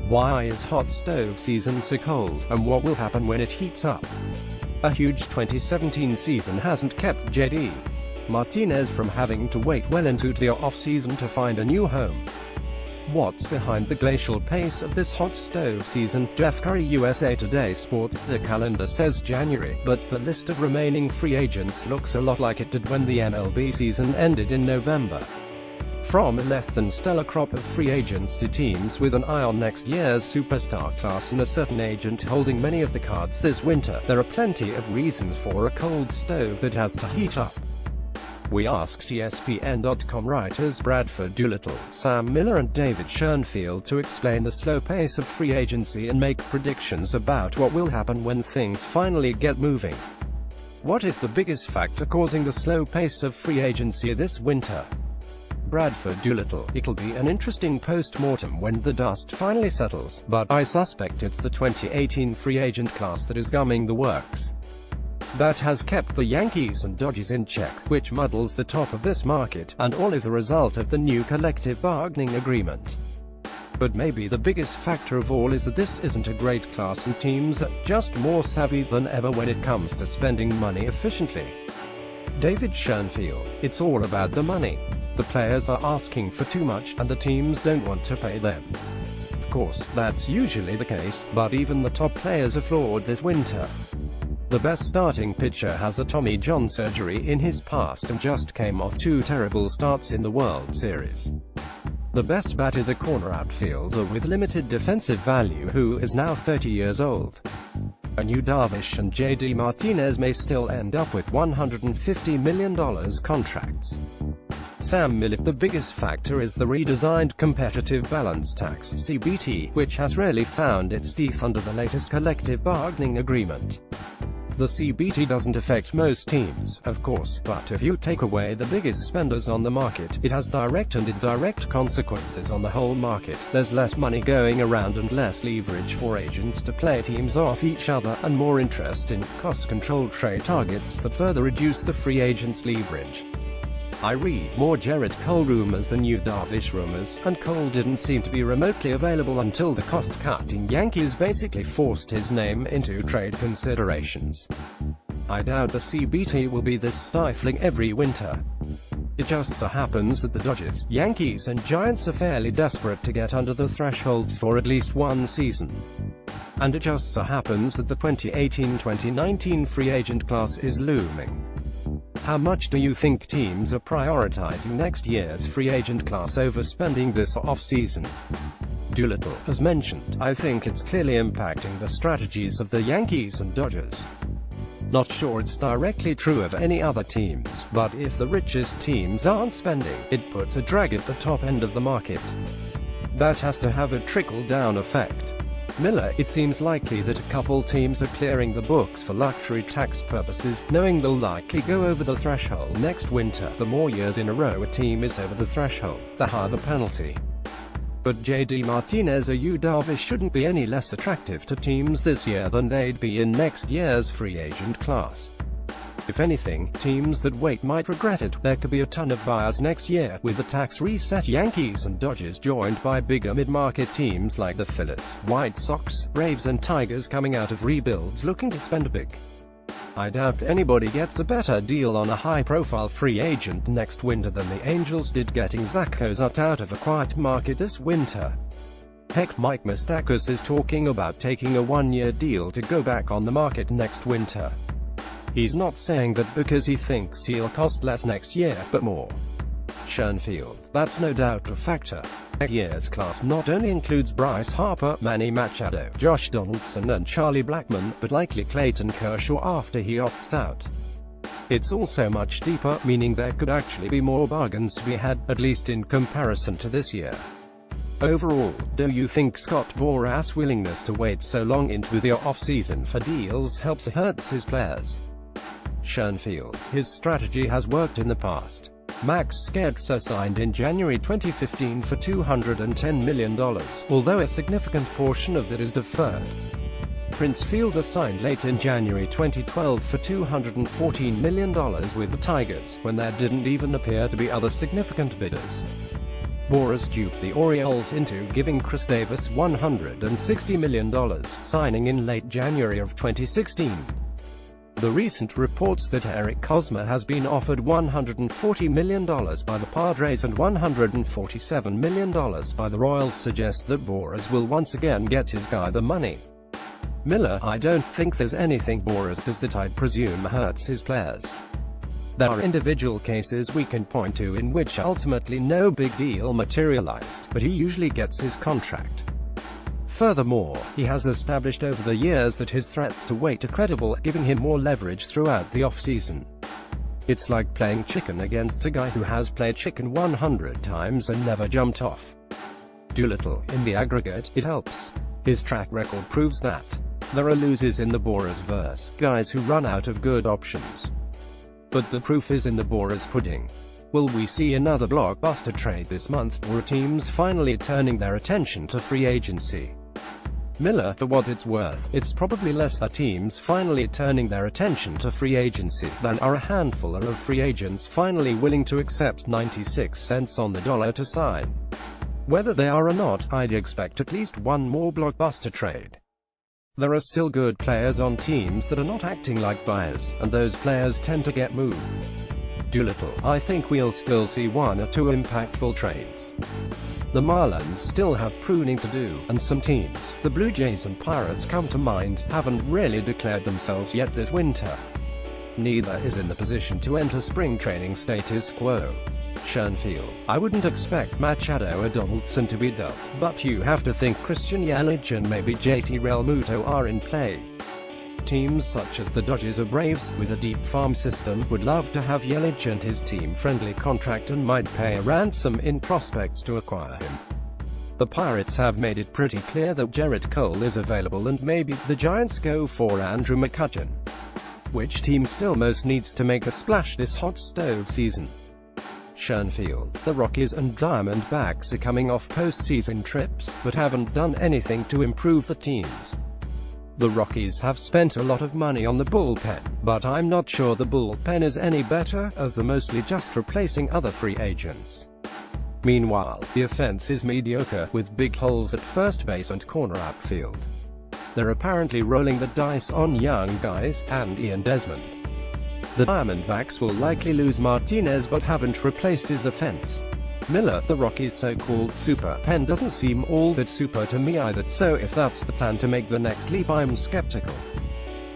Why is hot stove season so cold, and what will happen when it heats up? A huge 2017 season hasn't kept JD Martinez from having to wait well into the off-season to find a new home. What's behind the glacial pace of this hot stove season? Jeff Curry. USA Today Sports. The calendar says January, but the list of remaining free agents looks a lot like it did when the MLB season ended in November. From a less than stellar crop of free agents to teams with an eye on next year's superstar class and a certain agent holding many of the cards this winter, there are plenty of reasons for a cold stove that has to heat up. We asked Espn.com writers Bradford Doolittle, Sam Miller and David Schoenfield to explain the slow pace of free agency and make predictions about what will happen when things finally get moving. What is the biggest factor causing the slow pace of free agency this winter? Bradford Doolittle: It'll be an interesting post-mortem when the dust finally settles, but I suspect it's the 2018 free agent class that is gumming the works. That has kept the Yankees and Dodgers in check, which muddles the top of this market, and all is a result of the new collective bargaining agreement. But maybe the biggest factor of all is that this isn't a great class and teams are just more savvy than ever when it comes to spending money efficiently. David Schoenfield: It's all about the money. The players are asking for too much, and the teams don't want to pay them. Of course, that's usually the case, but even the top players are flawed this winter. The best starting pitcher has a Tommy John surgery in his past and just came off 2 terrible starts in the World Series. The best bat is a corner outfielder with limited defensive value who is now 30 years old. A new Darvish and JD Martinez may still end up with $150 million contracts. Sam Miller: The biggest factor is the redesigned competitive balance tax (CBT), which has really found its teeth under the latest collective bargaining agreement. The CBT doesn't affect most teams, of course, but if you take away the biggest spenders on the market, it has direct and indirect consequences on the whole market. There's less money going around and less leverage for agents to play teams off each other, and more interest in cost-controlled trade targets that further reduce the free agents' leverage. I read more Gerrit Cole rumors than new Darvish rumors, and Cole didn't seem to be remotely available until the cost-cutting Yankees basically forced his name into trade considerations. I doubt the CBT will be this stifling every winter. It just so happens that the Dodgers, Yankees and Giants are fairly desperate to get under the thresholds for at least one season. And it just so happens that the 2018-2019 free agent class is looming. How much do you think teams are prioritizing next year's free agent class over spending this off-season? Doolittle: As mentioned, I think it's clearly impacting the strategies of the Yankees and Dodgers. Not sure it's directly true of any other teams, but if the richest teams aren't spending, it puts a drag at the top end of the market. That has to have a trickle-down effect. Miller: It seems likely that a couple teams are clearing the books for luxury tax purposes, knowing they'll likely go over the threshold next winter. The more years in a row a team is over the threshold, the higher the penalty. But JD Martinez or Yu Darvish shouldn't be any less attractive to teams this year than they'd be in next year's free agent class. If anything, teams that wait might regret it. There could be a ton of buyers next year, with the tax reset Yankees and Dodgers joined by bigger mid-market teams like the Phillies, White Sox, Braves and Tigers coming out of rebuilds looking to spend big. I doubt anybody gets a better deal on a high-profile free agent next winter than the Angels did getting Zach Kozart out of a quiet market this winter. Heck, Mike Moustakas is talking about taking a 1-year deal to go back on the market next winter. He's not saying that because he thinks he'll cost less next year, but more. Schoenfield: That's no doubt a factor. Next year's class not only includes Bryce Harper, Manny Machado, Josh Donaldson and Charlie Blackmon, but likely Clayton Kershaw after he opts out. It's also much deeper, meaning there could actually be more bargains to be had, at least in comparison to this year. Overall, do you think Scott Boras' willingness to wait so long into the off-season for deals helps or hurts his players? Schoenfield: His strategy has worked in the past. Max Scherzer signed in January 2015 for $210 million, although a significant portion of that is deferred. Prince Fielder signed late in January 2012 for $214 million with the Tigers, when there didn't even appear to be other significant bidders. Boras duped the Orioles into giving Chris Davis $160 million, signing in late January of 2016. The recent reports that Eric Hosmer has been offered $140 million by the Padres and $147 million by the Royals suggest that Boras will once again get his guy the money. Miller: I don't think there's anything Boras does that I'd presume hurts his players. There are individual cases we can point to in which ultimately no big deal materialized, but he usually gets his contract. Furthermore, he has established over the years that his threats to Waite are credible, giving him more leverage throughout the offseason. It's like playing chicken against a guy who has played chicken 100 times and never jumped off. Doolittle: in the aggregate, it helps. His track record proves that. There are losers in the Boras verse, guys who run out of good options. But the proof is in the Boras pudding. Will we see another blockbuster trade this month, or are teams finally turning their attention to free agency? Miller: for what it's worth, it's probably less are teams finally turning their attention to free agency than are a handful of free agents finally willing to accept 96 cents on the dollar to sign. Whether they are or not, I'd expect at least one more blockbuster trade. There are still good players on teams that are not acting like buyers, and those players tend to get moved. Doolittle: I think we'll still see one or two impactful trades. The Marlins still have pruning to do, and some teams, the Blue Jays and Pirates come to mind, haven't really declared themselves yet this winter. Neither is in the position to enter spring training status quo. Schoenfield: I wouldn't expect Machado or Donaldson to be dealt, but you have to think Christian Yelich and maybe JT Realmuto are in play. Teams such as the Dodgers or Braves, with a deep farm system, would love to have Yelich and his team-friendly contract and might pay a ransom in prospects to acquire him. The Pirates have made it pretty clear that Gerrit Cole is available, and maybe the Giants go for Andrew McCutchen. Which team still most needs to make a splash this hot stove season? Schoenfield: the Rockies and Diamondbacks are coming off postseason trips, but haven't done anything to improve the teams. The Rockies have spent a lot of money on the bullpen, but I'm not sure the bullpen is any better, as they're mostly just replacing other free agents. Meanwhile, the offense is mediocre, with big holes at first base and corner outfield. They're apparently rolling the dice on young guys, and Ian Desmond. The Diamondbacks will likely lose Martinez but haven't replaced his offense. Miller: the Rockies' so-called super pen doesn't seem all that super to me either, so if that's the plan to make the next leap, I'm skeptical.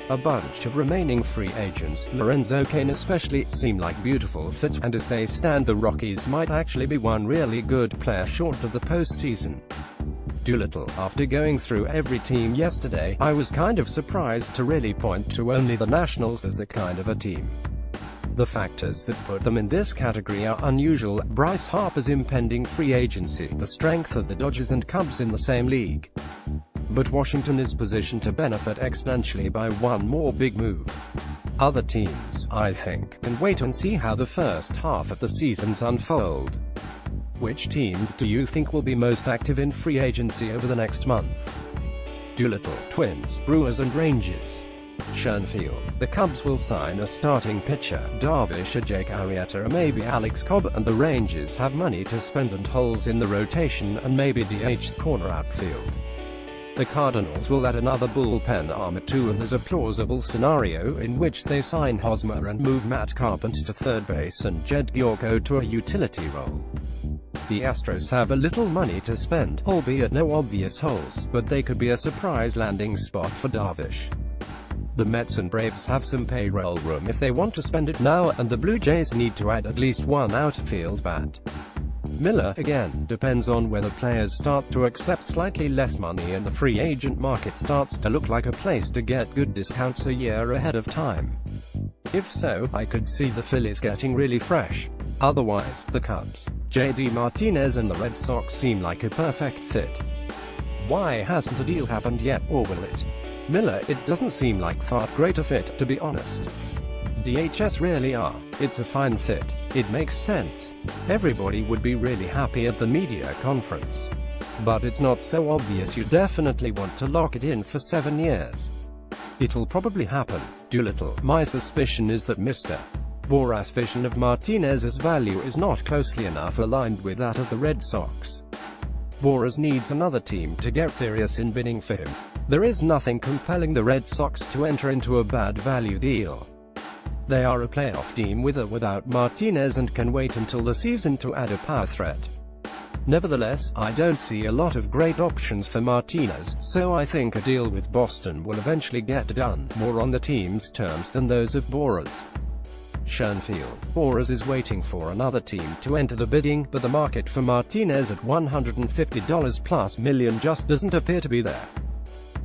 A bunch of remaining free agents, Lorenzo Cain especially, seem like beautiful fits, and as they stand the Rockies might actually be one really good player short of the postseason. Doolittle: after going through every team yesterday, I was kind of surprised to really point to only the Nationals as the kind of a team. The factors that put them in this category are unusual: Bryce Harper's impending free agency, the strength of the Dodgers and Cubs in the same league. But Washington is positioned to benefit exponentially by one more big move. Other teams, I think, can wait and see how the first half of the seasons unfold. Which teams do you think will be most active in free agency over the next month? Doolittle: Twins, Brewers and Rangers. Schoenfield: the Cubs will sign a starting pitcher, Darvish or Jake Arrieta or maybe Alex Cobb, and the Rangers have money to spend and holes in the rotation and maybe DH corner outfield. The Cardinals will add another bullpen arm at 2, and there's a plausible scenario in which they sign Hosmer and move Matt Carpenter to third base and Jed Giorgio to a utility role. The Astros have a little money to spend, albeit no obvious holes, but they could be a surprise landing spot for Darvish. The Mets and Braves have some payroll room if they want to spend it now, and the Blue Jays need to add at least one outfield bat. Miller: again, depends on whether players start to accept slightly less money and the free agent market starts to look like a place to get good discounts a year ahead of time. If so, I could see the Phillies getting really fresh. Otherwise, the Cubs, JD Martinez and the Red Sox seem like a perfect fit. Why hasn't a deal happened yet, or will it? Miller: it doesn't seem like that great a fit, to be honest. DHS really are. It's a fine fit. It makes sense. Everybody would be really happy at the media conference. But it's not so obvious you definitely want to lock it in for 7 years. It'll probably happen. Doolittle: my suspicion is that Mr. Boras' vision of Martinez's value is not closely enough aligned with that of the Red Sox. Boras needs another team to get serious in bidding for him. There is nothing compelling the Red Sox to enter into a bad value deal. They are a playoff team with or without Martinez and can wait until the season to add a power threat. Nevertheless, I don't see a lot of great options for Martinez, so I think a deal with Boston will eventually get done, more on the team's terms than those of Boras. Schoenfield. Boras is waiting for another team to enter the bidding, but the market for Martinez at $150 plus million just doesn't appear to be there.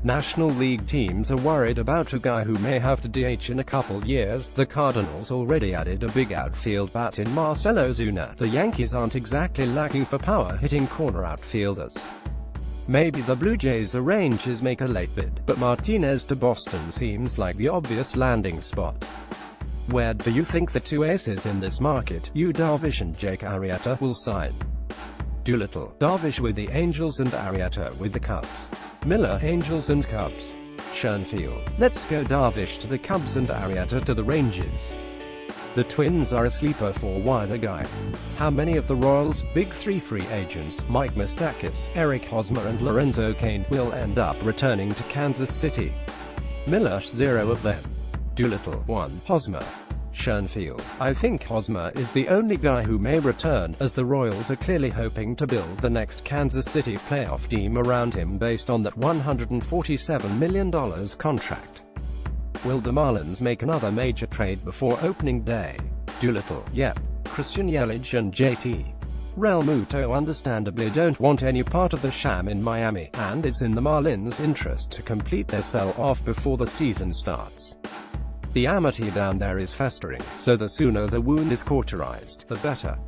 National League teams are worried about a guy who may have to DH in a couple years. The Cardinals already added a big outfield bat in Marcell Ozuna. The Yankees aren't exactly lacking for power-hitting corner outfielders. Maybe the Blue Jays arrange his make a late bid, but Martinez to Boston seems like the obvious landing spot. Where do you think the two aces in this market, Yu Darvish and Jake Arrieta, will sign? Doolittle. Darvish with the Angels and Arrieta with the Cubs. Miller. Angels and Cubs. Schoenfield. Let's go Darvish to the Cubs and Arrieta to the Rangers. The Twins are a sleeper for why the guy. How many of the Royals' big three free agents, Mike Moustakas, Eric Hosmer and Lorenzo Cain, will end up returning to Kansas City? Miller. 0 of them. Doolittle. 1. Hosmer. Schoenfield. I think Hosmer is the only guy who may return, as the Royals are clearly hoping to build the next Kansas City playoff team around him based on that $147 million contract. Will the Marlins make another major trade before opening day? Doolittle. Yep. Christian Yelich and JT Realmuto understandably don't want any part of the sham in Miami, and it's in the Marlins' interest to complete their sell-off before the season starts. The amity down there is festering, so the sooner the wound is cauterized, the better.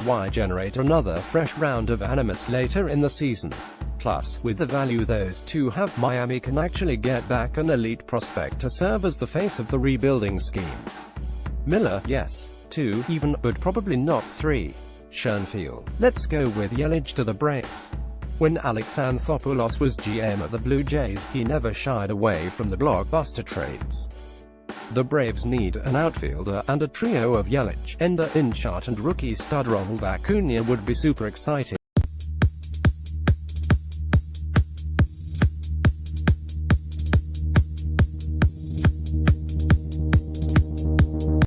Why generate another fresh round of animus later in the season? Plus, with the value those two have, Miami can actually get back an elite prospect to serve as the face of the rebuilding scheme. Miller. Yes. 2, even, but probably not 3. Schoenfield. Let's go with Yelich to the Braves. When Alex Anthopoulos was GM of the Blue Jays, he never shied away from the blockbuster trades. The Braves need an outfielder, and a trio of Yelich, Ender, Inchart and rookie stud Ronald Acuna would be super exciting.